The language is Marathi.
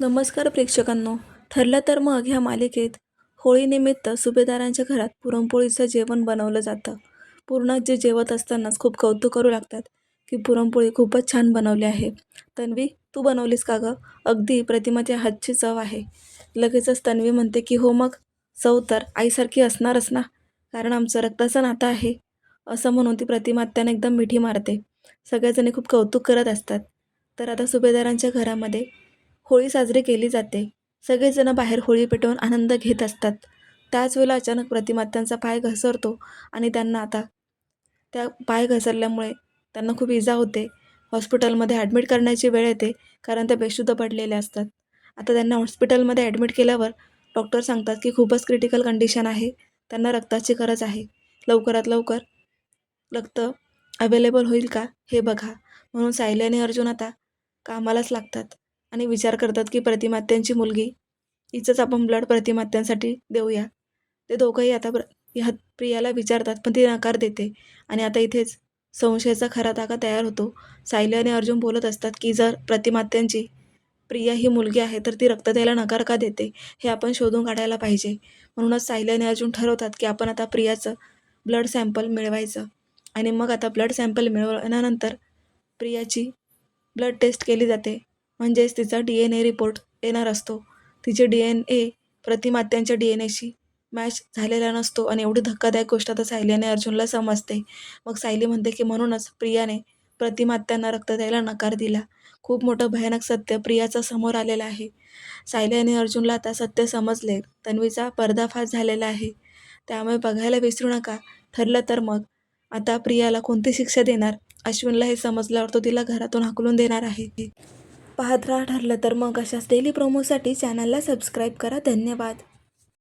नमस्कार प्रेक्षकांनो. ठरलं तर मग ह्या मालिकेत होळीनिमित्त सुभेदारांच्या घरात पुरणपोळीचं जेवण बनवलं जातं. पूर्ण जे जेवत असतानाच खूप कौतुक करू लागतात की पुरणपोळी खूपच छान बनवली आहे. तन्वी, तू बनवलीस का गं? अगदी प्रतिमाच्या हातची चव आहे. लगेचच तन्वी म्हणते की हो मग, चव तर आईसारखी असणारच ना, कारण आमचं रक्ताचं नातं आहे. असं म्हणून ती प्रतिमा त्याने एकदम मिठी मारते. सगळेजणी खूप कौतुक करत असतात. तर आता सुभेदारांच्या घरामध्ये होळी साजरी केली जाते. सगळेजण बाहेर होळी पेटवून आनंद घेत असतात. त्याच वेळेला अचानक प्रतिमा त्यांचा पाय घसरतो आणि त्यांना आता त्या पाय घसरल्यामुळे त्यांना खूप इजा होते. हॉस्पिटलमध्ये ॲडमिट करण्याची वेळ येते, कारण त्या बेशुद्ध पडलेल्या असतात. आता त्यांना हॉस्पिटलमध्ये ॲडमिट केल्यावर डॉक्टर सांगतात की खूपच क्रिटिकल कंडिशन आहे. त्यांना रक्ताची गरज आहे. लवकरात लवकर रक्त अवेलेबल होईल का हे बघा. म्हणून सायली आणि अर्जुन आता कामालाच लागतात आणि विचार करतात की प्रतिमात्यांची मुलगी हिचंच आपण ब्लड प्रतिमात्यांसाठी देऊया. ते दोघंही आता ह्या प्रियाला विचारतात, पण ती नकार देते आणि आता इथेच संशयाचा खरा धागा तयार होतो. सायली आणि अर्जुन बोलत असतात की जर प्रतिमात्यांची प्रिया ही मुलगी आहे तर ती रक्त द्यायला नकार का देते, हे आपण शोधून काढायला पाहिजे. म्हणूनच सायली आणि अर्जुन ठरवतात की आपण आता प्रियाचं ब्लड सॅम्पल मिळवायचं आणि मग आता ब्लड सॅम्पल मिळवल्यानंतर प्रियाची ब्लड टेस्ट केली जाते. म्हणजेच तिचा DNA रिपोर्ट येणार असतो. तिचे DNA प्रतिमात्यांच्या DNAशी मॅच झालेला नसतो आणि एवढी धक्कादायक गोष्ट आता सायली आणि अर्जुनला समजते. मग सायली म्हणते की म्हणूनच प्रियाने प्रतिमात्यांना रक्त द्यायला नकार दिला. खूप मोठं भयानक सत्य प्रियाचं समोर आलेलं आहे. सायली आणि अर्जुनला आता सत्य समजले. तन्वीचा पर्दाफाश झालेला आहे. त्यामुळे बघायला विसरू नका. ठरलं तर मग आता प्रियाला कोणती शिक्षा देणार? अश्विनला हे समजल्यावर तो तिला घरातून हाकलून देणार आहे. पाहत राहा ठरलं तर मग. अशाच डेली प्रोमोसाठी चॅनलला सबस्क्राईब करा. धन्यवाद.